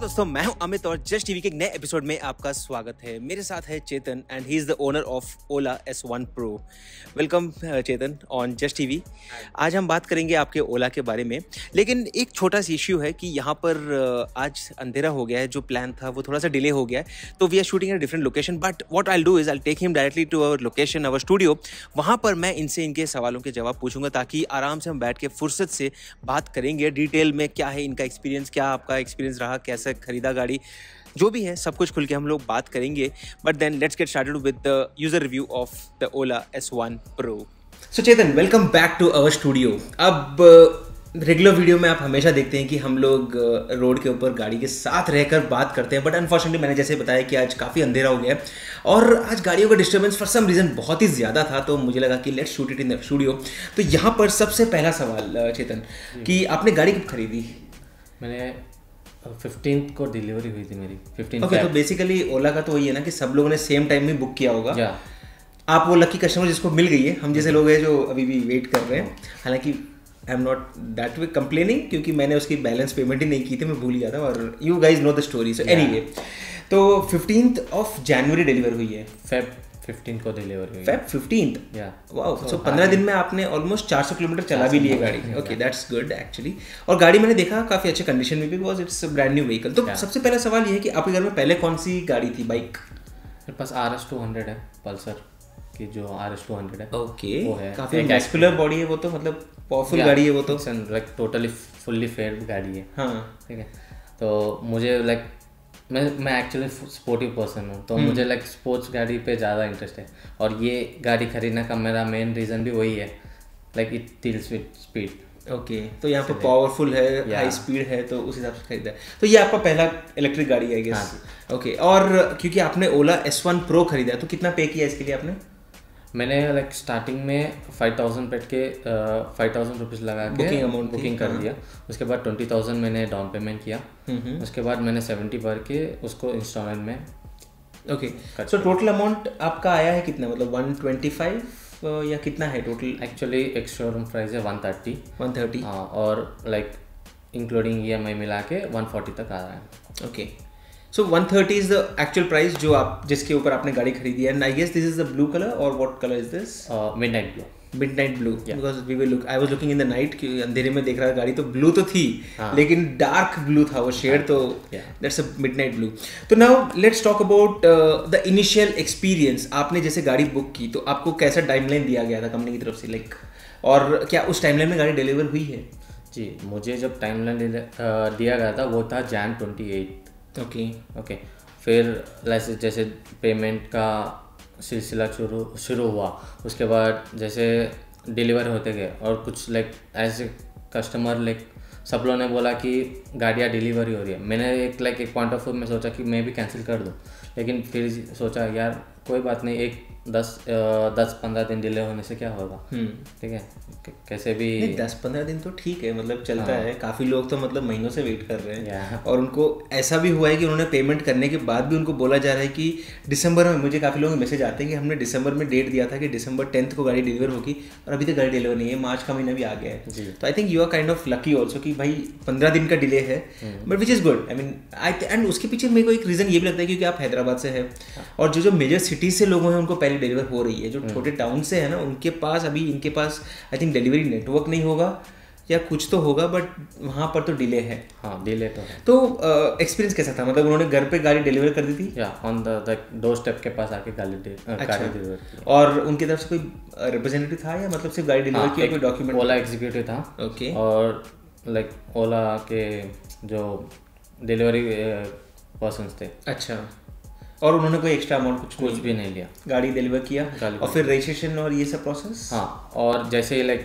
दोस्तों, मैं हूं अमित और जस्ट टीवी के एक नए एपिसोड में आपका स्वागत है। मेरे साथ है Chetan and he is the owner of Ola S1 Pro। Welcome Chetan on just TV. आज हम बात करेंगे आपके ओला के बारे में, लेकिन एक छोटा सा इश्यू है कि यहाँ पर आज अंधेरा हो गया है। जो प्लान था वो थोड़ा सा डिले हो गया है, तो we are shooting at different location. But what I do is I take him directly to our location, our studio. वहाँ पर मैं इनसे इनके सवालों के जवाब पूछूंगा ताकि आराम से हम बैठ के फुर्सत से बात करेंगे डिटेल में, क्या है इनका एक्सपीरियंस, क्या आपका एक्सपीरियंस रहा, कैसे खरीदा गाड़ी, जो भी है सब कुछ खुल के हम लोग बात करेंगे। But then let's get started with the user review of the Ola S1 Pro। So Chetan, welcome back to our studio. अब रेगुलर वीडियो में आप हमेशा देखते हैं कि हम लोग रोड के ऊपर गाड़ी के साथ रहकर बात करते हैं, बट अनफॉर्चुनेटली मैंने जैसे बताया कि आज काफ़ी अंधेरा हो गया है और आज गाड़ियों का डिस्टर्बेंस फॉर सम रीज़न बहुत ही ज़्यादा था, तो मुझे लगा कि let's shoot it in the studio. तो यहाँ पर सबसे पहला सवाल चेतन, कि आपने गाड़ी कब खरीदी? मैंने 15 को डिलीवरी हुई थी मेरी, 15 ओके, तो बेसिकली ओला का तो वही है ना कि सब लोगों ने सेम टाइम में बुक किया होगा। आप वो लकी कस्टमर जिसको मिल गई है। हम जैसे लोग हैं जो अभी भी वेट कर रहे हैं, हालांकि I am not that way complaining, क्योंकि मैंने उसकी बैलेंस पेमेंट ही नहीं की थी, मैं भूल गया था। और you guys know the story. So anyway, तो 15th of January डिलीवर हुई है। Feb 15 को डिलीवरी हुई। Feb 15th? वाओ, सो 15 दिन में आपने ऑलमोस्ट 400 किलोमीटर चला भी लिए गाड़ी। Okay, that's good actually. और गाड़ी मैंने देखा काफ़ी अच्छे कंडीशन में भी, because it's brand new vehicle. तो सबसे पहला सवाल ये है कि आपके घर में पहले कौन सी गाड़ी थी, बाइक? मेरे पास RS 200 है, पल्सर की जो RS 200 है। ओके, वो है काफ़ी मस्कुलर बॉडी है वो, तो मतलब पावरफुल गाड़ी है वो तो। लाइक टोटली फुल्ली फेयर्ड गाड़ी है। हाँ, ठीक है। तो मुझे लाइक मैं एक्चुअली स्पोर्टिव पर्सन हूँ, तो मुझे लाइक स्पोर्ट्स गाड़ी पे ज़्यादा इंटरेस्ट है। और ये गाड़ी खरीदने का मेरा मेन रीज़न भी वही है, like it deals with speed. Okay, तो यहाँ पे पावरफुल है, हाई स्पीड है, तो उस हिसाब से खरीदा है। तो ये आपका पहला इलेक्ट्रिक गाड़ी है, आई गेस। ओके, और क्योंकि आपने ओला S1 Pro खरीदा है, तो कितना पे किया इसके लिए आपने? मैंने लाइक स्टार्टिंग में 5000 पेट के 5000 रुपीज़ लगा के बुकिंग कर दिया। उसके बाद 20,000 मैंने डाउन पेमेंट किया। उसके बाद मैंने 70 भर के उसको इंस्टॉलमेंट में। ओके, सो टोटल अमाउंट आपका आया है कितना, मतलब 125 या कितना है टोटल? एक्चुअली एक शोरूम प्राइस है 130। हाँ, और लाइक इंक्लूडिंग EMI मिला के 140 तक आ रहा है। Okay, so 130 is the actual price जो आप जिसके ऊपर आपने गाड़ी खरीदी है। And I guess this is the blue colour, और what colour is this? Midnight blue. Midnight blue, because we will look, I was looking in the night, कि अंधेरे में देख रहा था गाड़ी, तो ब्लू तो थी लेकिन डार्क ब्लू था वो शेड, तो दैट्स अ मिडनाइट ब्लू। तो now let's talk about the initial experience. आपने जैसे गाड़ी बुक की तो आपको कैसा टाइमलाइन दिया गया था कंपनी की तरफ से, लाइक, और क्या उस टाइमलाइन में गाड़ी डिलीवर हुई है? जी, मुझे जब टाइमलाइन दिया गया था वो था Jan 28। ओके, फिर जैसे पेमेंट का सिलसिला शुरू हुआ, उसके बाद जैसे डिलीवर होते गए, और कुछ लाइक ऐसे कस्टमर लाइक सब लोगों ने बोला कि गाड़ियाँ डिलीवरी हो रही है। मैंने एक पॉइंट ऑफ व्यू में सोचा कि मैं भी कैंसिल कर दूँ, लेकिन फिर सोचा यार कोई बात नहीं, एक 10-15 दिन डिले होने से क्या होगा। ठीक है, कैसे भी 10-15 दिन तो ठीक है, मतलब चलता है। काफ़ी लोग तो मतलब महीनों से वेट कर रहे हैं, और उनको ऐसा भी हुआ है कि उन्होंने पेमेंट करने के बाद भी उनको बोला जा रहा है कि दिसंबर में, मुझे काफ़ी लोगों के मैसेज आते हैं कि हमने दिसंबर में डेट दिया था कि दिसंबर 10 को गाड़ी डिलीवर होगी, और अभी तक गाड़ी डिलीवर नहीं है। मार्च का महीना भी आ गया है, तो I think you are kind of lucky also कि भाई 15 दिन का डिले है, but which is good. I mean and उसके पीछे मेरे को एक रीज़न ये भी लगता है क्योंकि आप हैदराबाद से है, और जो मेजर सिटीज से लोगों हैं उनको पहले डिलीवर हो रही है। जो छोटे टाउन से है ना, उनके पास अभी इनके पास आई थिंक डिलीवरी नेटवर्क नहीं होगा या कुछ तो होगा, बट वहाँ पर तो डिले है। हाँ, डिले तो है। तो एक्सपीरियंस कैसा था, मतलब उन्होंने घर पे गाड़ी डिलीवर कर दी थी? या ऑन द डोर स्टेप के पास आके गाड़ी डिलीवर की। और उनकी तरफ से कोई रिप्रेजेंटेटिव था या मतलब सिर्फ गाड़ी डिलीवर की, कोई डॉक्यूमेंट? ओला एग्जीक्यूटिव था। ओके, और लाइक ओला के जो डिलीवरी पर्सन थे। अच्छा, और उन्होंने कोई एक्स्ट्रा अमाउंट कुछ भी नहीं लिया, गाड़ी डिलीवर किया, और फिर रजिस्ट्रेशन और ये सब प्रोसेस? हाँ, और जैसे लाइक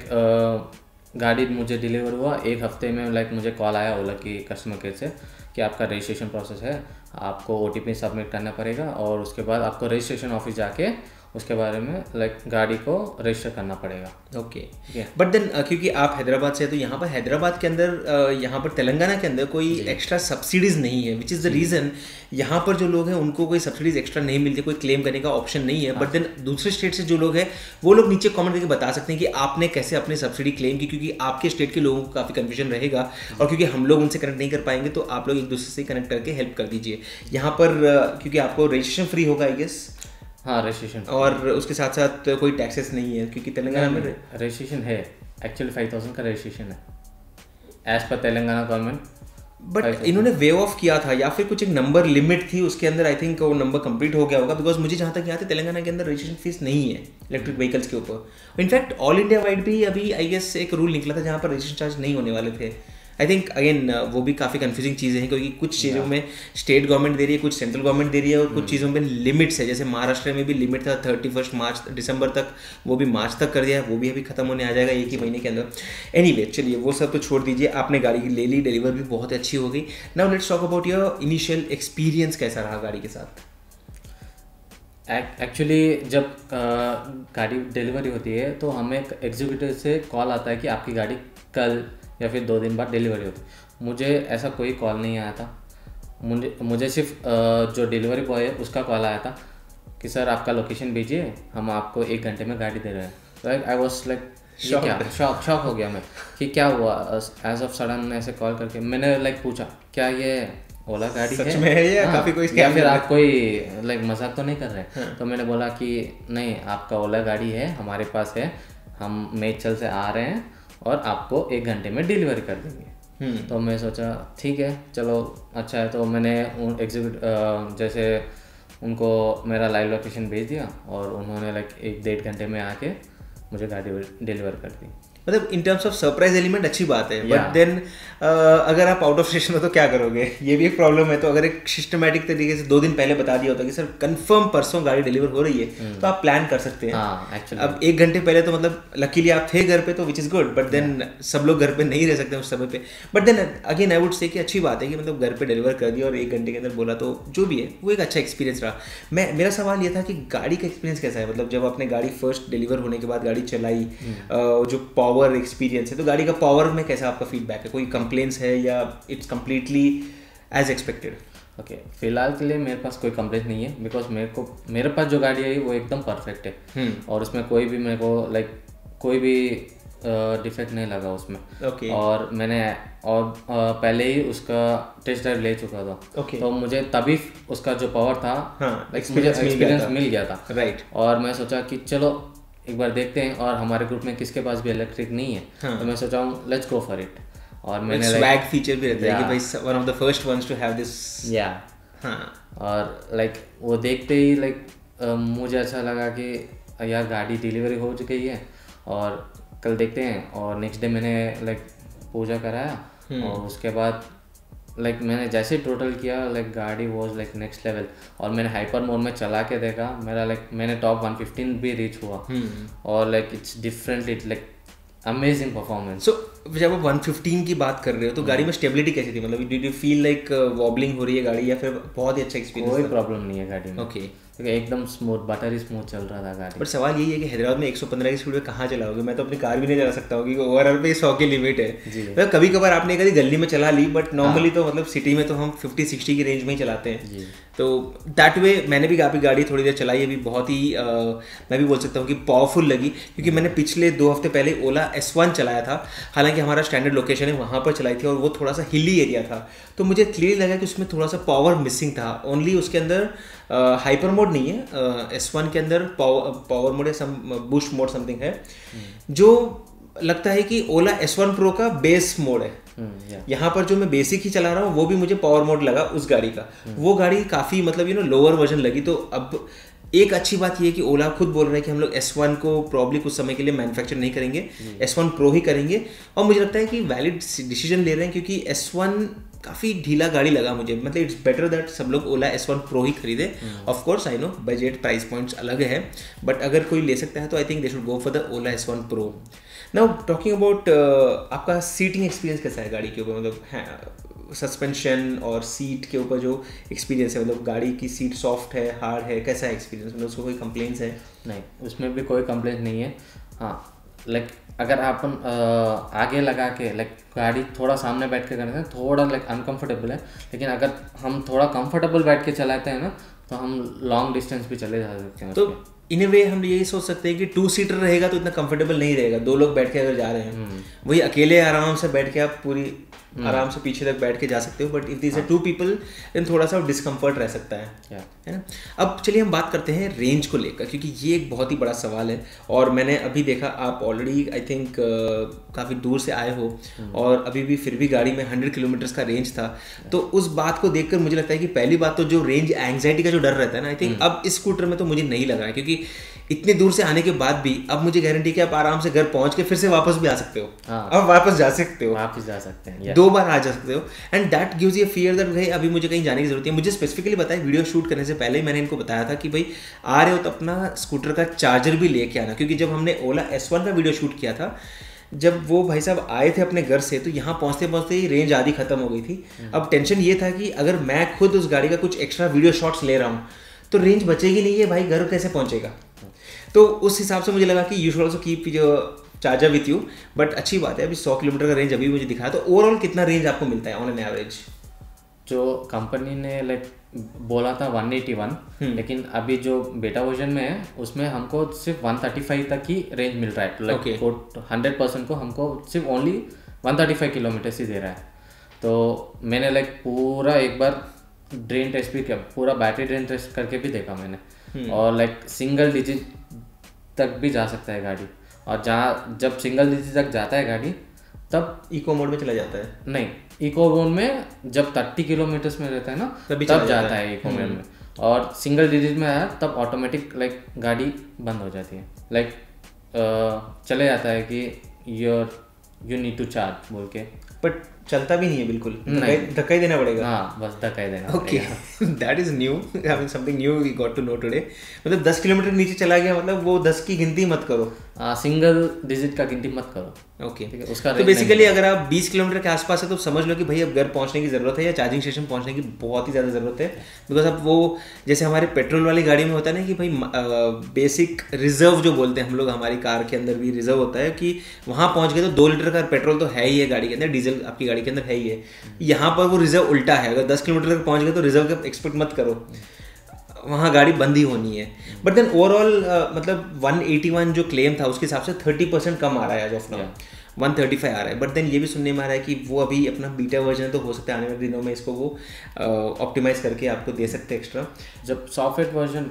गाड़ी मुझे डिलीवर हुआ, एक हफ्ते में लाइक मुझे कॉल आया ओला की कस्टमर केयर से कि आपका रजिस्ट्रेशन प्रोसेस है, आपको OTP सबमिट करना पड़ेगा, और उसके बाद आपको रजिस्ट्रेशन ऑफिस जाके उसके बारे में लाइक गाड़ी को रजिस्टर करना पड़ेगा। ओके, बट देन क्योंकि आप हैदराबाद से हैं तो यहाँ पर हैदराबाद के अंदर यहाँ पर तेलंगाना के अंदर कोई एक्स्ट्रा सब्सिडीज नहीं है, विच इज़ द रीज़न यहाँ पर जो लोग हैं उनको कोई सब्सिडीज एक्स्ट्रा नहीं मिलती, कोई क्लेम करने का ऑप्शन नहीं है। बट देन दूसरे स्टेट से जो लोग हैं वो लोग नीचे कमेंट करके बता सकते हैं कि आपने कैसे अपनी सब्सिडी क्लेम की, क्योंकि आपके स्टेट के लोगों को काफ़ी कन्फ्यूजन रहेगा और क्योंकि हम लोग उनसे कनेक्ट नहीं कर पाएंगे तो आप लोग एक दूसरे से कनेक्ट करके हेल्प कर दीजिए। यहाँ पर क्योंकि आपको रजिस्ट्रेशन फ्री होगा आई गेस। हाँ, रजिस्ट्रेशन, और उसके साथ साथ कोई टैक्सेस नहीं है क्योंकि तेलंगाना में रजिस्ट्रेशन है। एक्चुअली 5000 का रजिस्ट्रेशन है as per Telangana government. But इन्होंने वे ऑफ किया था या फिर कुछ एक नंबर लिमिट थी उसके अंदर, आई थिंक वो नंबर कंप्लीट हो गया होगा। बिकॉज मुझे जहाँ तक याद है तेलंगाना के अंदर रजिस्ट्रेशन फीस नहीं है इलेक्ट्रिक व्हीकल्स के ऊपर। इनफैक्ट ऑल इंडिया वाइड भी अभी आई गेस एक रूल निकला था जहाँ पर रजिस्ट्रेशन चार्ज नहीं होने वाले थे। आई थिंक अगेन वो भी काफ़ी कंफ्यूजिंग चीज़ें हैं क्योंकि कुछ चीज़ों में स्टेट गवर्नमेंट दे रही है, कुछ सेंट्रल गवर्नमेंट दे रही है और कुछ चीज़ों में लिमिट्स है। जैसे महाराष्ट्र में भी लिमिट था 31 दिसंबर तक, वो भी मार्च तक कर दिया है, वो भी अभी खत्म होने आ जाएगा एक ही महीने के अंदर। एनीवे चलिए वो सब तो छोड़ दीजिए, आपने गाड़ी ले ली, डिलीवर भी बहुत अच्छी हो गई। Now let's talk about your initial experience, कैसा रहा गाड़ी के साथ? एक्चुअली जब गाड़ी डिलीवरी होती है तो हमें एग्जीक्यूटिव से कॉल आता है कि आपकी गाड़ी कल या फिर 2 दिन बाद डिलीवरी होती है। मुझे ऐसा कोई कॉल नहीं आया था। मुझे सिर्फ जो डिलीवरी बॉय है उसका कॉल आया था कि सर आपका लोकेशन भेजिए, हम आपको 1 घंटे में गाड़ी दे रहे हैं। Like I was like shock हो गया मैं कि क्या हुआ। एज ऑफ सडन ऐसे कॉल करके मैंने लाइक पूछा क्या ये ओला गाड़ी सच में है या काफी कोई या फिर आप कोई लाइक मजाक तो नहीं कर रहे? तो मैंने बोला कि नहीं, आपका ओला गाड़ी है, हमारे पास है, हम मेचल से आ रहे हैं और आपको 1 घंटे में डिलीवरी कर देंगे। तो मैं सोचा ठीक है चलो अच्छा है। तो मैंने जैसे उनको मेरा लाइव लोकेशन भेज दिया और उन्होंने लाइक 1-1.5 घंटे में आके मुझे गाड़ी डिलीवर कर दी। मतलब in terms of surprise element अच्छी बात है। बट देन अगर आप आउट ऑफ स्टेशन हो तो क्या करोगे, ये भी एक प्रॉब्लम है। तो अगर एक सिस्टमैटिक तरीके से 2 दिन पहले बता दिया होता कि सर कंफर्म परसों गाड़ी डिलीवर हो रही है तो आप प्लान कर सकते हैं। अब 1 घंटे पहले तो मतलब लकीली आप थे घर पे तो which is good, but then सब लोग घर पे नहीं रह सकते उस समय पे। But then again I would say कि अच्छी बात है कि मतलब घर पे डिलीवर कर दिया और 1 घंटे के अंदर बोला, तो जो भी है वो एक अच्छा एक्सपीरियंस रहा। मेरा सवाल ये था कि गाड़ी का एक्सपीरियंस कैसा है, मतलब जब आपने गाड़ी फर्स्ट डिलीवर होने के बाद गाड़ी चलाई, जो पावर एक्सपीरियंस है, तो गाड़ी का पावर में कैसा आपका फीडबैक है? कोई कंप्लेंट्स है या it's completely as expected? Okay, फिलहाल के लिए मेरे पास कोई कंप्लेंट नहीं है बिकॉज मेरे पास जो गाड़ी आई वो एकदम परफेक्ट है और उसमें कोई भी मेरे को लाइक कोई भी डिफेक्ट नहीं लगा उसमें। और मैंने पहले ही उसका टेस्ट ड्राइव ले चुका था। तो मुझे तभी उसका जो पावर था मुझे एक्सपीरियंस मिल गया था। राइट। और मैं सोचा कि चलो एक बार देखते हैं, और हमारे ग्रुप में किसके पास भी इलेक्ट्रिक नहीं है तो मैं सोचा हूँ लेट्स गो फॉर इट। और मैंने स्वैग फीचर भी रहता है कि भाई one of the first ones to have this. और लाइक वो देखते ही लाइक मुझे अच्छा लगा कि यार गाड़ी डिलीवरी हो चुकी है और कल देखते हैं। और नेक्स्ट डे मैंने लाइक पूजा कराया और उसके बाद लाइक मैंने जैसे टोटल किया लाइक गाड़ी वॉज लाइक नेक्स्ट लेवल। और मैंने हाइपर मोड में चला के देखा, मेरा लाइक मैंने टॉप 115 भी रीच हुआ। और like it's different, it like amazing performance. So जब आप 115 की बात कर रहे हो तो गाड़ी में स्टेबिलिटी कैसी थी? मतलब did you feel like wobbling हो रही है गाड़ी या फिर बहुत ही अच्छा एक्सपीरियंस? कोई प्रॉब्लम नहीं है गाड़ी में। ओके, एकदम स्मूथ, बटरी स्मूथ चल रहा था गाड़ी। बट सवाल यही है कि हैदराबाद में 115 की स्पीड पे कहाँ चलाओगे? मैं तो अपनी कार भी नहीं चला सकता हूँ क्योंकि ओवरऑल पे 100 की लिमिट है। मतलब कभी कभार आपने कभी गली में चला ली, बट नॉर्मली तो मतलब सिटी में तो हम 50-60 की रेंज में ही चलाते हैं। तो दैट वे मैंने भी काफ़ी गाड़ी थोड़ी देर चलाई, अभी बहुत ही मैं भी बोल सकता हूँ कि पावरफुल लगी क्योंकि मैंने पिछले 2 हफ्ते पहले ओला S1 चलाया था। हालांकि हमारा स्टैंडर्ड लोकेशन है वहाँ पर चलाई थी और वो थोड़ा सा हिली एरिया था, तो मुझे क्लियरली लगा कि उसमें थोड़ा सा पावर मिसिंग था। ओनली उसके अंदर हाइपर मोड नहीं है, S1 के अंदर पावर मोड है, सम बूस्ट मोड समथिंग है, जो लगता है कि ओला S1 Pro का बेस मोड है। यहाँ पर जो मैं बेसिक ही चला रहा हूँ वो भी मुझे पावर मोड लगा उस गाड़ी का। वो गाड़ी काफ़ी मतलब लोअर वर्जन लगी। तो अब एक अच्छी बात ये है कि ओला खुद बोल रहा है कि हम लोग S1 को प्रॉब्ली कुछ समय के लिए मैन्युफैक्चर नहीं करेंगे, S1 Pro ही करेंगे। और मुझे लगता है कि वैलिड डिसीजन ले रहे हैं क्योंकि S1 काफ़ी ढीला गाड़ी लगा मुझे। मतलब इट्स बेटर दैट सब लोग ओला S1 Pro ही खरीदे। Of course I know budget price points अलग है, बट अगर कोई ले सकता है तो I think they should go for the Ola S1 Pro। Now talking about आपका सीटिंग एक्सपीरियंस कैसा है गाड़ी के ऊपर? मतलब सस्पेंशन और सीट के ऊपर जो एक्सपीरियंस है, मतलब गाड़ी की सीट सॉफ्ट है, हार्ड है, कैसा है एक्सपीरियंस, मतलब उसको कोई कंप्लेंट्स है? नहीं, उसमें भी कोई कंप्लेंट नहीं है। हाँ, लाइक अगर अपन आगे लगा के लाइक गाड़ी थोड़ा सामने बैठ के करते हैं थोड़ा लाइक अनकंफर्टेबल है, लेकिन अगर हम थोड़ा कंफर्टेबल बैठ के चलाते हैं ना तो हम लॉन्ग डिस्टेंस भी चले जा सकते हैं। तो इन ए वे हम यही सोच सकते हैं कि 2 सीटर रहेगा तो इतना कंफर्टेबल नहीं रहेगा, 2 लोग बैठ के अगर जा रहे हैं, वही अकेले आराम से बैठ के आप पूरी आराम से पीछे तक बैठ के जा सकते हो, but if this are 2 people then थोड़ा सा डिस्कम्फर्ट रह सकता है ना। अब चलिए हम बात करते हैं रेंज को लेकर, क्योंकि ये एक बहुत ही बड़ा सवाल है और मैंने अभी देखा आप ऑलरेडी आई थिंक काफ़ी दूर से आए हो और अभी भी फिर भी गाड़ी में 100 किलोमीटर्स का रेंज था, तो उस बात को देखकर मुझे लगता है कि पहली बात तो जो रेंज एंग्जाइटी का जो डर रहता है ना, आई थिंक अब इस स्कूटर में तो मुझे नहीं लग रहा है, क्योंकि इतने दूर से आने के बाद भी अब मुझे गारंटी कि आप आराम से घर पहुंच के फिर से वापस भी आ सकते हो। अब वापस जा सकते हो, वापस जा सकते हैं, 2 बार आ जा सकते हो, and that gives you fear that भाई अभी मुझे कहीं जाने की जरूरत है। मुझे स्पेसिफिकली बताया, वीडियो शूट करने से पहले ही मैंने इनको बताया था कि भाई आ रहे हो तो अपना स्कूटर का चार्जर भी लेके आना, क्योंकि जब हमने ओला S1 का वीडियो शूट किया था, जब वो भाई साहब आए थे अपने घर से, तो यहाँ पहुँचते पहुँचते ही रेंज आधी खत्म हो गई थी। अब टेंशन ये था कि अगर मैं खुद उस गाड़ी का कुछ एक्स्ट्रा वीडियो शॉट्स ले रहा हूँ तो रेंज बचेगी नहीं है, भाई घर कैसे पहुँचेगा। तो उस हिसाब से मुझे लगा कि यू शुड ऑल्सो कीप जो चार्जर विथ यू, बट अच्छी बात है अभी 100 किलोमीटर का रेंज अभी मुझे दिखाया, तो ओवरऑल कितना रेंज आपको मिलता है ऑन एन एवरेज? जो कंपनी ने लाइक बोला था 181, लेकिन अभी जो बेटा वर्जन में है उसमें हमको सिर्फ 135 तक ही रेंज मिल रहा है। लाइक 100% को हमको सिर्फ ओनली 135 किलोमीटर ही दे रहा है। तो मैंने लाइक पूरा एक बार ड्रेन टेस्ट भी किया, पूरा बैटरी ड्रेन टेस्ट करके भी देखा मैंने, और लाइक सिंगल डिजिट तक भी जा सकता है गाड़ी, और जहाँ जब सिंगल डिजिट तक जाता है गाड़ी तब इको मोड में चला जाता है। नहीं, इको मोड में जब 30 किलोमीटर्स में रहता है ना तब जाता है इको मोड में, और सिंगल डिजिट में आया तब ऑटोमेटिक लाइक गाड़ी बंद हो जाती है, लाइक चले जाता है कि यू नीड टू चार्ज बोल के, बट चलता भी नहीं है बिल्कुल, धक्का ही देना पड़ेगा। हाँ, बस धक्का ही देना। Okay, that is new, I mean something new we got to know today. मतलब 10 किलोमीटर नीचे चला गया, मतलब वो 10 की गिनती मत करो, सिंगल डिजिट का गिनती मत करो। ओके, उसका तो बेसिकली अगर आप 20 किलोमीटर के आसपास है तो समझ लो कि भाई अब घर पहुंचने की ज़रूरत है या चार्जिंग स्टेशन पहुंचने की बहुत ही ज़्यादा ज़रूरत है, बिकॉज अब वो जैसे हमारे पेट्रोल वाली गाड़ी में होता है ना कि भाई बेसिक रिजर्व जो बोलते हैं हम लोग, हमारी कार के अंदर भी रिजर्व होता है कि वहाँ पहुँच गए तो 2 लीटर का पेट्रोल तो है ही है गाड़ी के अंदर, डीजल आपकी गाड़ी के अंदर है ही है। यहाँ पर वो रिजर्व उल्टा है, अगर 10 किलोमीटर तक पहुँच गए तो रिजर्व का एक्सपेक्ट मत करो, वहाँ गाड़ी बंद ही होनी है। बट देन ओवरऑल मतलब 181 जो क्लेम था उसके हिसाब से 30% कम आ रहा है एज ऑफ नाउ, 135 आ रहा है। बट देन ये भी सुनने में आ रहा है कि वो अभी अपना बीटा वर्जन है, तो हो सकता है आने वाले दिनों में इसको वो ऑप्टिमाइज करके आपको दे सकते हैं एक्स्ट्रा। जब सॉफ्टवेयर वर्जन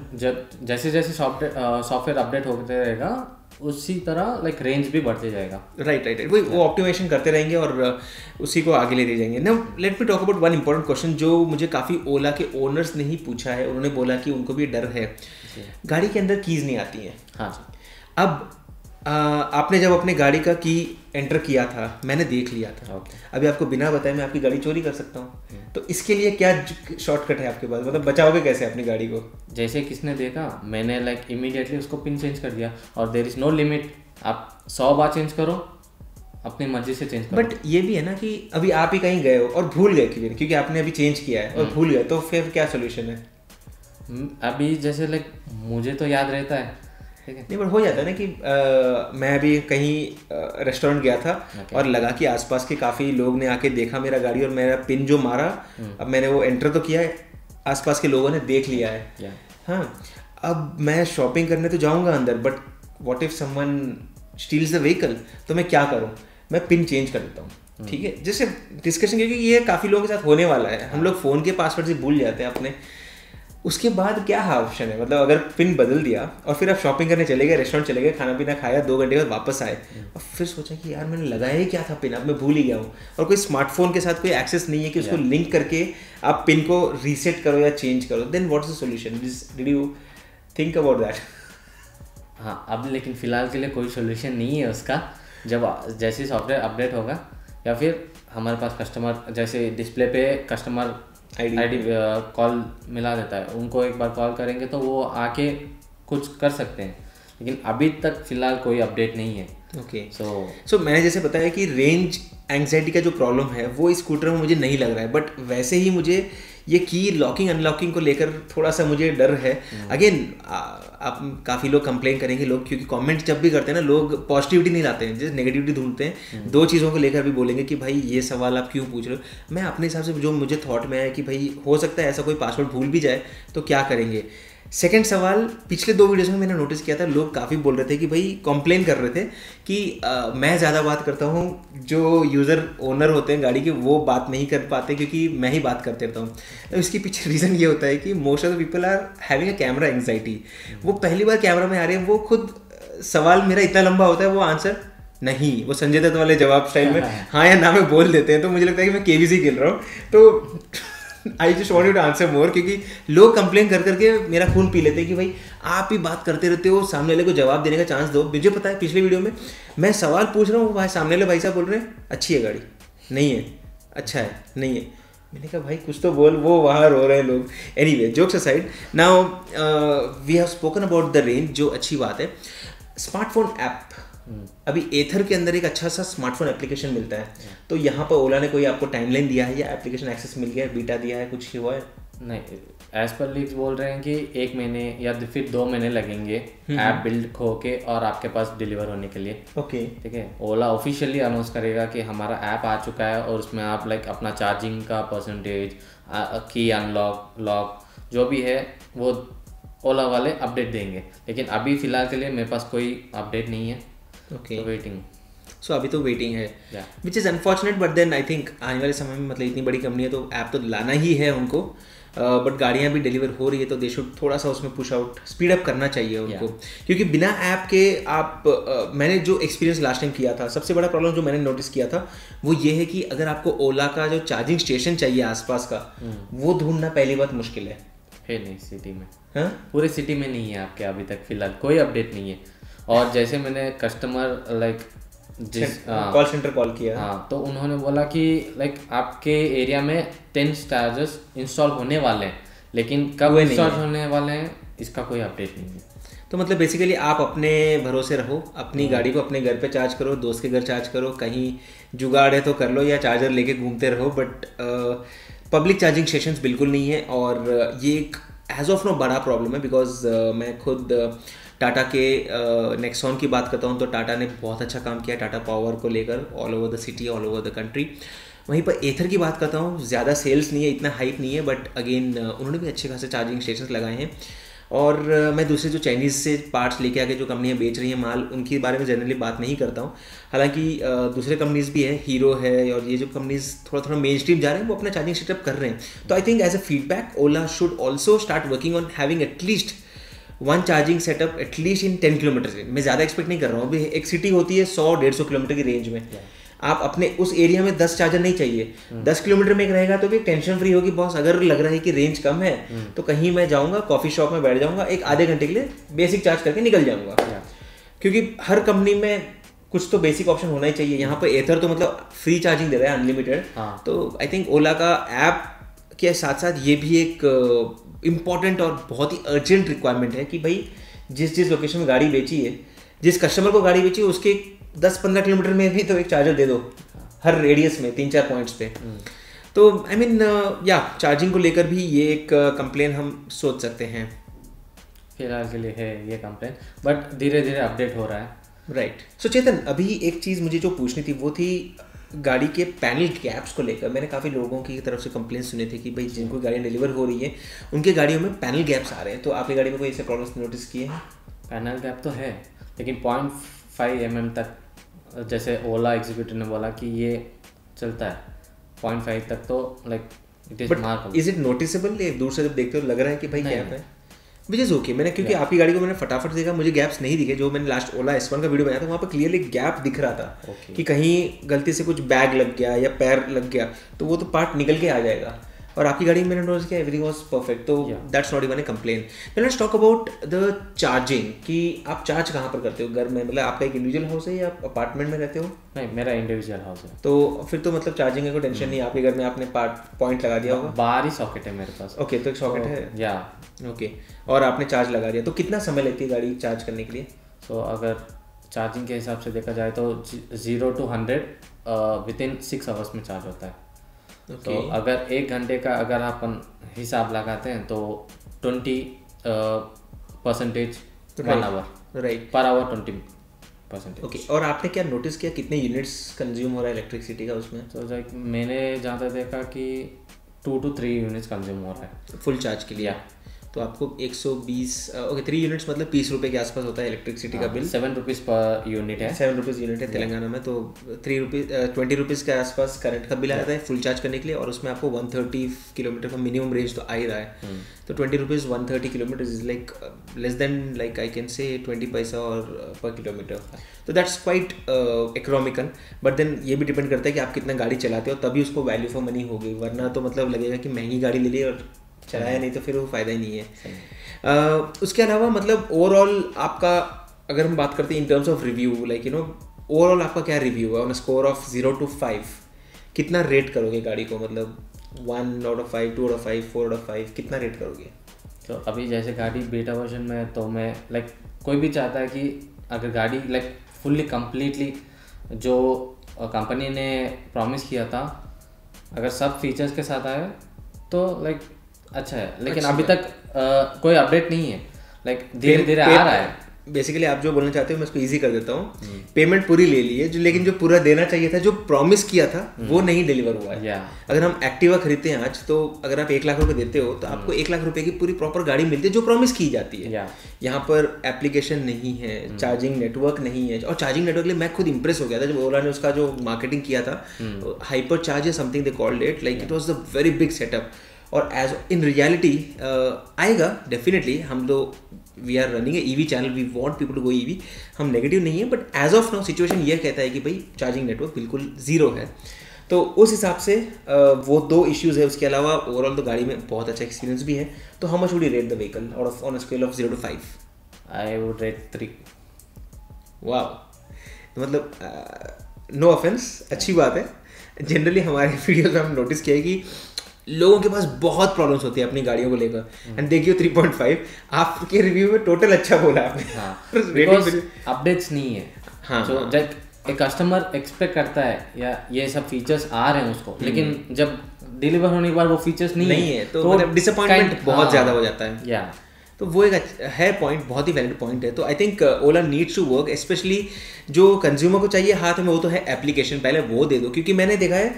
जैसे जैसे सॉफ्टवेयर अपडेट होते रहेगा उसी तरह लाइक रेंज भी बढ़ते जाएगा। राइट, वो ऑप्टिमाइजेशन करते रहेंगे और उसी को आगे ले जाएंगे। Now let me talk about one important question जो मुझे काफ़ी ओला के ओनर्स ने ही पूछा है। उन्होंने बोला कि उनको भी डर है, गाड़ी के अंदर कीज़ नहीं आती हैं। हाँ जी। अब आपने जब अपने गाड़ी का की एंटर किया था, मैंने देख लिया था। अभी आपको बिना बताए मैं आपकी गाड़ी चोरी कर सकता हूँ, तो इसके लिए क्या शॉर्टकट है आपके पास? मतलब बचाओगे कैसे अपनी गाड़ी को? जैसे किसने देखा, मैंने लाइक इमीडिएटली उसको पिन चेंज कर दिया, और देयर इज नो लिमिट, आप 100 बार चेंज करो, अपनी मर्जी से चेंज करो। बट ये भी है ना कि अभी आप ही कहीं गए हो और भूल गए क्योंकि आपने अभी चेंज किया है और भूल गए, तो फिर क्या सोल्यूशन है? अभी जैसे लाइक मुझे तो याद रहता है, नहीं, बट हो जाता है ना कि मैं अभी कहीं रेस्टोरेंट गया था और लगा कि आसपास के काफ़ी लोग ने आके देखा मेरा गाड़ी और मेरा पिन जो मारा, अब मैंने वो एंटर तो किया है, आसपास के लोगों ने देख लिया है। हाँ, अब मैं शॉपिंग करने तो जाऊंगा अंदर, but what if someone steels the vehicle, तो मैं क्या करूँ? मैं पिन चेंज कर देता हूँ, ठीक है, जैसे डिस्कशन, क्योंकि ये काफ़ी लोगों के साथ होने वाला है। हम लोग फ़ोन के पासवर्ड से भूल जाते हैं अपने, उसके बाद क्या ऑप्शन है? मतलब अगर पिन बदल दिया और फिर आप शॉपिंग करने चले गए, रेस्टोरेंट चले गए, खाना पीना खाया, 2 घंटे बाद वापस आए और फिर सोचा कि यार मैंने लगाया ही क्या था पिन, अब मैं भूल ही गया हूँ, और कोई स्मार्टफोन के साथ कोई एक्सेस नहीं है कि उसको लिंक करके आप पिन को रीसेट करो या चेंज करो। Then what is the solution? Did you think about that? हाँ, अब लेकिन फ़िलहाल के लिए कोई सोल्यूशन नहीं है उसका। जब जैसे सॉफ्टवेयर अपडेट होगा या फिर हमारे पास कस्टमर जैसे डिस्प्ले पे कस्टमर आईडी कॉल मिला देता है, उनको एक बार कॉल करेंगे तो वो आके कुछ कर सकते हैं, लेकिन अभी तक फिलहाल कोई अपडेट नहीं है। ओके, सो मैंने जैसे बताया कि रेंज एंग्जाइटी का जो प्रॉब्लम है वो इस स्कूटर में मुझे नहीं लग रहा है, बट वैसे ही मुझे ये की लॉकिंग अनलॉकिंग को लेकर थोड़ा सा मुझे डर है। अगेन आप काफ़ी लोग कंप्लेन करेंगे लोग, क्योंकि कमेंट जब भी करते हैं ना लोग पॉजिटिविटी नहीं लाते हैं, जस्ट नेगेटिविटी ढूंढते हैं। दो चीज़ों को लेकर भी बोलेंगे कि भाई ये सवाल आप क्यों पूछ रहे हो। मैं अपने हिसाब से जो मुझे थॉट में है कि भाई हो सकता है ऐसा कोई पासवर्ड भूल भी जाए तो क्या करेंगे। सेकंड सवाल, पिछले 2 वीडियोस में मैंने नोटिस किया था लोग काफ़ी बोल रहे थे कि भाई कंप्लेन कर रहे थे कि मैं ज़्यादा बात करता हूँ, जो यूज़र ओनर होते हैं गाड़ी के वो बात नहीं कर पाते क्योंकि मैं ही बात करते रहता हूँ। तो इसके पीछे रीज़न ये होता है कि most of the people are having a camera anxiety. वो पहली बार कैमरा में आ रहे हैं, वो खुद सवाल मेरा इतना लंबा होता है वो आंसर नहीं, वो संजय दत्त वाले जवाब स्टाइल में हाँ या ना में बोल देते हैं। तो मुझे लगता है कि मैं केबीसी खेल रहा हूँ। तो I just want you to answer more, क्योंकि लोग कंप्लेन कर करके मेरा खून पी लेते हैं कि भाई आप ही बात करते रहते हो, सामने वाले को जवाब देने का चांस दो। मुझे पता है पिछले वीडियो में मैं सवाल पूछ रहा हूँ, भाई सामने वाले भाई साहब बोल रहे हैं अच्छी है गाड़ी, नहीं है, अच्छा है, नहीं है। मैंने कहा भाई कुछ तो बोल, वो वहाँ रो रहे हैं लोग। Anyway, jokes aside, now we have spoken about the range, जो अच्छी बात है। स्मार्टफोन ऐप, अभी एथर के अंदर एक अच्छा सा स्मार्टफोन एप्लीकेशन मिलता है, तो यहाँ पर ओला ने कोई आपको टाइमलाइन दिया है या एप्लीकेशन एक्सेस मिल गया है, बीटा दिया है, कुछ हुआ है? नहीं, एज पर लीक्स बोल रहे हैं कि 1 महीने या फिर 2 महीने लगेंगे ऐप बिल्ड हो के और आपके पास डिलीवर होने के लिए। ओके, ठीक है। ओला ऑफिशियली अनाउंस करेगा कि हमारा ऐप आ चुका है और उसमें आप लाइक अपना चार्जिंग का परसेंटेज, की अनलॉक, लॉक जो भी है वो ओला वाले अपडेट देंगे। लेकिन अभी फ़िलहाल के लिए मेरे पास कोई अपडेट नहीं है। Okay, waiting. सो अभी तो वेटिंग है, which is unfortunate, but then I think आने वाले समय में मतलब इतनी बड़ी कंपनी है तो ऐप तो लाना ही है उनको, बट गाड़ियाँ भी डिलीवर हो रही है तो दे शुड थोड़ा सा उसमें पुश आउट स्पीड अप करना चाहिए उनको। क्योंकि बिना ऐप के आप मैंने जो एक्सपीरियंस लास्ट टाइम किया था, सबसे बड़ा प्रॉब्लम जो मैंने नोटिस किया था वो ये है कि अगर आपको ओला का जो चार्जिंग स्टेशन चाहिए आसपास का, वो ढूंढना पहली बात मुश्किल है नहीं सिटी में। हाँ, पूरे सिटी में नहीं है आपके अभी तक फिलहाल कोई अपडेट नहीं है। और जैसे मैंने कस्टमर लाइक जिस कॉल सेंटर कॉल किया, हाँ, तो उन्होंने बोला कि लाइक आपके एरिया में 10 चार्जर्स इंस्टॉल होने वाले हैं, लेकिन कब इंस्टॉल होने वाले हैं इसका कोई अपडेट नहीं है। तो मतलब बेसिकली आप अपने भरोसे रहो, अपनी गाड़ी को अपने घर पे चार्ज करो, दोस्त के घर चार्ज करो, कहीं जुगाड़ है तो कर लो या चार्जर लेके घूमते रहो, बट पब्लिक चार्जिंग स्टेशंस बिल्कुल नहीं है। और ये एक एज ऑफ नो बड़ा प्रॉब्लम है, बिकॉज मैं खुद टाटा के नेक्सॉन की बात करता हूँ तो टाटा ने बहुत अच्छा काम किया टाटा पावर को लेकर all over the city, all over the country. वहीं पर एथर की बात करता हूँ, ज़्यादा सेल्स नहीं है, इतना हाइप नहीं है, बट अगेन उन्होंने भी अच्छे खासे चार्जिंग स्टेशन लगाए हैं। और मैं दूसरे जो चाइनीज़ से पार्ट्स लेके आके जो कंपनियाँ बेच रही हैं माल, उनके बारे में जनरली बात नहीं करता हूँ। हालांकि दूसरे कंपनीज़ भी है, हीरो है, और ये जो कंपनीज़ थोड़ा थोड़ा मेन स्ट्रीम जा रहे हैं वो अपना चार्जिंग सेटअप कर रहे हैं। तो I think as a feedback Ola should also start working on having at least 1 charging setup at least in 10 kilometre से। मैं ज़्यादा एक्सपेक्ट नहीं कर रहा हूँ। अभी एक सिटी होती है 100-150 किलोमीटर की रेंज में, आप अपने उस एरिया में 10 चार्जर नहीं चाहिए। 10 किलोमीटर में एक रहेगा तो भी टेंशन फ्री होगी, बॉस अगर लग रहा है कि रेंज कम है तो कहीं मैं जाऊँगा कॉफ़ी शॉप में बैठ जाऊँगा, एक आधे घंटे के लिए बेसिक चार्ज करके निकल जाऊँगा। क्योंकि हर कंपनी में कुछ तो बेसिक ऑप्शन होना ही चाहिए। यहाँ पर एथर तो मतलब फ्री चार्जिंग दे रहा है, अनलिमिटेड। तो आई थिंक ओला का ऐप के साथ साथ ये भी एक इम्पॉर्टेंट और बहुत ही अर्जेंट रिक्वायरमेंट है कि भाई जिस लोकेशन में गाड़ी बेची है, जिस कस्टमर को गाड़ी बेची है, उसके 10-15 किलोमीटर में भी तो एक चार्जर दे दो, हर रेडियस में 3-4 पॉइंट्स पे। तो आई मीन या चार्जिंग को लेकर भी ये एक कंप्लेन हम सोच सकते हैं। फिलहाल के लिए है ये कंप्लेन, बट धीरे धीरे अपडेट हो रहा है। राइट। सो चेतन, अभी एक चीज़ मुझे जो पूछनी थी वो थी गाड़ी के पैनल गैप्स को लेकर। मैंने काफ़ी लोगों की तरफ से कंप्लेंट सुने थे कि भाई जिनको गाड़ियाँ डिलीवर हो रही है उनके गाड़ियों में पैनल गैप्स आ रहे हैं। तो आपकी गाड़ी में कोई ऐसे प्रॉब्लम्स नोटिस किए हैं? पैनल गैप तो है, लेकिन 0.5 mm तक, जैसे ओला एग्जीक्यूटिव ने बोला कि ये चलता है 0.5 तक, तो like it is mark. Is it noticeable? दूर से जब देखते हो लग रहा है कि भाई गैप है? Which is okay. मैंने क्योंकि आपकी गाड़ी को मैंने फटाफट देखा, मुझे गैप्स नहीं दिखे। जो मैंने लास्ट ओला S1 का वीडियो बनाया था वहाँ पर क्लियरली गैप दिख रहा था कि कहीं गलती से कुछ बैग लग गया या पैर लग गया तो वो तो पार्ट निकल के आ जाएगा। और आपकी गाड़ी में मैंने नोटिस किया एवरीथिंग वाज परफेक्ट, तो that's not even a complain. Let's talk about the charging, कि आप चार्ज कहाँ पर करते हो? घर में, मतलब आपका एक इंडिविजुअल हाउस है या अपार्टमेंट में रहते हो? नहीं, मेरा इंडिविजुअल हाउस है। तो फिर तो मतलब चार्जिंग का कोई टेंशन नहीं, आपके घर में आपने पॉइंट लगा दिया होगा? बाहर ही सॉकेट है मेरे पास। ओके, तो एक सॉकेट है या ओके, और आपने चार्ज लगा दिया। तो कितना समय लेती है गाड़ी चार्ज करने के लिए? तो अगर चार्जिंग के हिसाब से देखा जाए तो 0 to 100 विद इन 6 आवर्स में चार्ज होता है। Okay. तो अगर 1 घंटे का अगर अपन हिसाब लगाते हैं तो 20% 1 hour, right, per hour 20%। Okay. और आपने क्या नोटिस किया कितने यूनिट्स कंज्यूम हो रहा है इलेक्ट्रिसिटी का उसमें? तो लाइक मैंने जहाँ तक देखा कि 2 to 3 यूनिट्स कंज्यूम हो रहा है फुल चार्ज के लिए। तो आपको 120 ओके 3 यूनिट्स मतलब 30 रुपये के आसपास होता है इलेक्ट्रिसिटी का बिल। 7 रुपीज़ पर यूनिट है। 7 रुपीज़ यूनिट है तेलंगाना में। तो 20 रुपीज़ के आसपास करंट का बिल आता है फुल चार्ज करने के लिए, और उसमें आपको 130 किलोमीटर का मिनिमम रेंज तो आ ही रहा है। तो 20 rupees 130 kilometre is like less than like I can say 20 पैसा और पर किलोमीटर। तो that's quite economical, but then ये भी डिपेंड करता है कि आप कितना गाड़ी चलाते हो, तभी उसको वैल्यू फॉर मनी होगी, वरना तो मतलब लगेगा कि महंगी गाड़ी ले ली और चलाया नहीं तो फिर वो फ़ायदा ही नहीं है। उसके अलावा मतलब ओवरऑल आपका अगर हम बात करते हैं in terms of review, like you know overall आपका क्या रिव्यू है ऑन स्कोर ऑफ 0 to 5? कितना रेट करोगे गाड़ी को? मतलब 1 out of 5, 2 out of 5, 4 out of 5 कितना रेट करोगे? तो अभी जैसे गाड़ी बीटा वर्जन में है, तो मैं लाइक कोई भी चाहता है कि अगर गाड़ी लाइक फुल्ली कम्प्लीटली जो कंपनी ने प्रॉमिस किया था अगर सब फीचर्स के साथ आए तो लाइक अच्छा है, लेकिन अभी तक कोई अपडेट नहीं है, लाइक धीरे धीरे आ रहा है। बेसिकली आप जो बोलना चाहते हो मैं उसको इजी कर देता हूँ। पेमेंट पूरी ले ली है जो, लेकिन जो पूरा देना चाहिए था, जो प्रॉमिस किया था वो नहीं डिलीवर हुआ है। अगर हम एक्टिवा खरीदते हैं आज, तो अगर आप 1 लाख रुपए देते हो तो आपको 1 लाख रुपए की पूरी प्रॉपर गाड़ी मिलती है जो प्रॉमिस की जाती है। यहाँ पर एप्लीकेशन नहीं है, चार्जिंग नेटवर्क नहीं है। और चार्जिंग नेटवर्क लिए मैं खुद इंप्रेस हो गया था जब ओला ने उसका जो मार्केटिंग किया था, हाइपर चार्ज है something they called it, like it was the very big setup. और एज इन रियलिटी आएगा डेफिनेटली। हम लोग we are running a EV channel, we want people to go EV, हम नेगेटिव नहीं है, but as of now situation ये कहता है कि भाई चार्जिंग नेटवर्क बिल्कुल ज़ीरो है। तो उस हिसाब से वो 2 इश्यूज़ है। उसके अलावा ओवरऑल तो गाड़ी में बहुत अच्छा एक्सपीरियंस भी है। तो how much would you rate the vehicle out of on a scale of 0 to 5? I would rate 3। वाह, मतलब नो ऑफेंस, अच्छी बात है। जनरली हमारे वीडियोज में हम नोटिस किया है कि लोगों के पास बहुत प्रॉब्लम्स होती है अपनी गाड़ियों को लेकर, एंड देखिए 3.5 आपके रिव्यू में टोटल अच्छा बोला आपने। अपडेट्स नहीं है। हाँ, तो जब एक कस्टमर एक्सपेक्ट करता है या ये सब फीचर्स आ रहे हैं उसको, लेकिन जब डिलीवर होने के बाद वो फीचर्स नहीं है तो मतलब डिसअपॉइंटमेंट बहुत ज़्यादा हो जाता है। तो वो एक है पॉइंट, बहुत ही वैलिड पॉइंट है। तो I think Ola needs to work, specially जो कंज्यूमर को चाहिए हाथ में वो तो है एप्लीकेशन, पहले वो दे दो। क्योंकि मैंने देखा है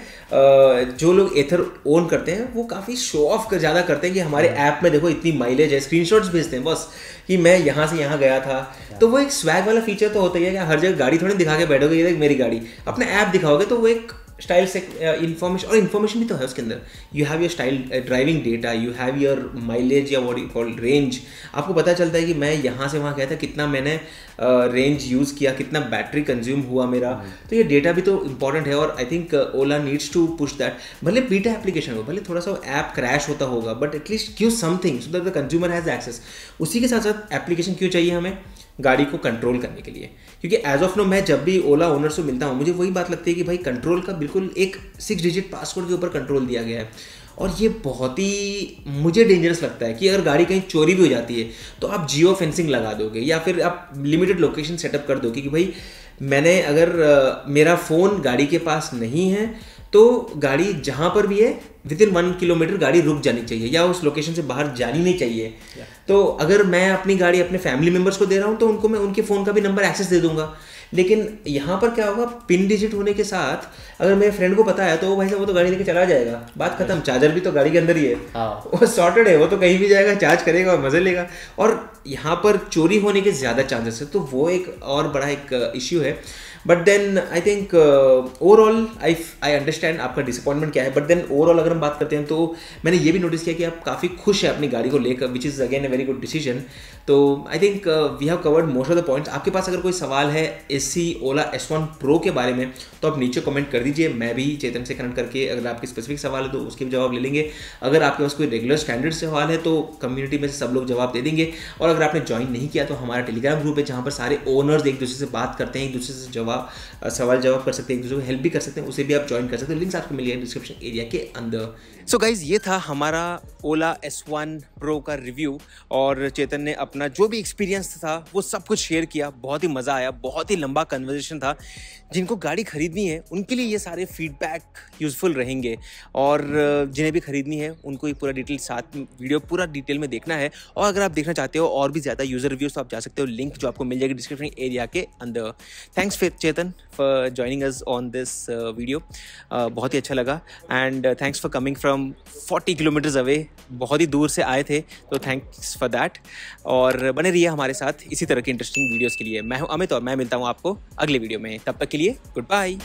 जो लोग एथर ओन करते हैं वो काफ़ी शो ऑफ कर ज़्यादा करते हैं कि हमारे ऐप में देखो इतनी माइलेज है, स्क्रीनशॉट्स भेजते हैं बस कि मैं यहाँ से यहाँ गया था। तो वो एक स्वैग वाला फीचर तो होता ही है कि हर जगह गाड़ी थोड़ी दिखा के बैठोगे, ये देख मेरी गाड़ी, अपने ऐप दिखाओगे तो वो एक स्टाइल से इन्फॉर्मेशन, और इन्फॉर्मेशन भी तो है उसके अंदर। You have your style driving data, you have your mileage या व्हाट यू कॉल रेंज। आपको पता चलता है कि मैं यहाँ से वहाँ गया था, कितना मैंने रेंज यूज़ किया, कितना बैटरी कंज्यूम हुआ मेरा। तो ये डेटा भी तो इंपॉर्टेंट है, और I think Ola needs to push that. भले बीटा एप्लीकेशन हो, भले थोड़ा सा ऐप क्रैश होता होगा, but at least give something so that the consumer has access. उसी के साथ साथ एप्लीकेशन क्यों चाहिए हमें? गाड़ी को कंट्रोल करने के लिए। क्योंकि एज ऑफ नो मैं जब भी ओला ओनर से मिलता हूँ मुझे वही बात लगती है कि भाई कंट्रोल का बिल्कुल एक 6 डिजिट पासवर्ड के ऊपर कंट्रोल दिया गया है, और ये बहुत ही मुझे डेंजरस लगता है कि अगर गाड़ी कहीं चोरी भी हो जाती है तो आप जियो फेंसिंग लगा दोगे, या फिर आप लिमिटेड लोकेशन सेटअप कर दोगे कि भाई मैंने अगर मेरा फ़ोन गाड़ी के पास नहीं है तो गाड़ी जहाँ पर भी है विद इन 1 किलोमीटर गाड़ी रुक जानी चाहिए, या उस लोकेशन से बाहर जानी नहीं चाहिए। तो अगर मैं अपनी गाड़ी अपने फैमिली मेम्बर्स को दे रहा हूँ तो उनको मैं उनके फ़ोन का भी नंबर एक्सेस दे दूंगा। लेकिन यहाँ पर क्या होगा, पिन डिजिट होने के साथ अगर मेरे फ्रेंड को पता है तो भाई साहब वो तो गाड़ी लेके चला जाएगा, बात खत्म। चार्जर भी तो गाड़ी के अंदर ही है, वो सॉर्टेड है, वो तो कहीं भी जाएगा, चार्ज करेगा और मजे लेगा। और यहाँ पर चोरी होने के ज़्यादा चांसेस है, तो वो एक और बड़ा एक इश्यू है। But then I think overall I understand आपका डिसअपॉइंटमेंट क्या है, बट देन ओवरऑल अगर हम बात करते हैं तो मैंने ये भी नोटिस किया कि आप काफ़ी खुश हैं अपनी गाड़ी को लेकर, which is again a very good decision. तो I think we have covered most of the points. आपके पास अगर कोई सवाल है एसी ओला S1 Pro के बारे में तो आप नीचे कमेंट कर दीजिए, मैं भी चेतन से कनेक्ट करके अगर आपके स्पेसिफिक सवाल है तो उसके भी जवाब ले लेंगे। अगर आपके पास कोई रेगुलर स्टैंडर्ड सवाल है तो कम्युनिटी में से सब लोग जवाब दे देंगे। और अगर आपने ज्वाइन नहीं किया तो हमारा टेलीग्राम ग्रुप है जहाँ पर सारे ओनर्स एक दूसरे से बात करते हैं, एक दूसरे से जवाब सवाल जवाब कर सकते हैं, एक दूसरे को हेल्प भी कर सकते हैं, उसे भी आप ज्वाइन कर सकते हो। लिंक्स आपको मिलेगा डिस्क्रिप्शन एरिया के अंदर। सो गाइज, ये था हमारा ओला S1 Pro का रिव्यू, और चेतन ने अपना जो भी एक्सपीरियंस था वो सब कुछ शेयर किया। बहुत ही मज़ा आया, बहुत ही लंबा कन्वर्सेशन था। जिनको गाड़ी खरीदनी है उनके लिए ये सारे फीडबैक यूज़फुल रहेंगे, और जिन्हें भी खरीदनी है उनको ये पूरा डिटेल साथ वीडियो पूरा डिटेल में देखना है। और अगर आप देखना चाहते हो और भी ज़्यादा यूज़र रिव्यूज़ तो आप जा सकते हो, लिंक जो आपको मिल जाएगी डिस्क्रिप्शन एरिया के अंदर। थैंक्स फिर Chetan for joining us on this video, बहुत ही अच्छा लगा। And thanks for coming from 40 kilometres away, बहुत ही दूर से आए थे, तो थैंक्स फॉर दैट। और बने रहिए हमारे साथ इसी तरह की इंटरेस्टिंग वीडियोज़ के लिए। मैं हूं अमित और मैं मिलता हूं आपको अगले वीडियो में। तब तक के लिए गुड बाय।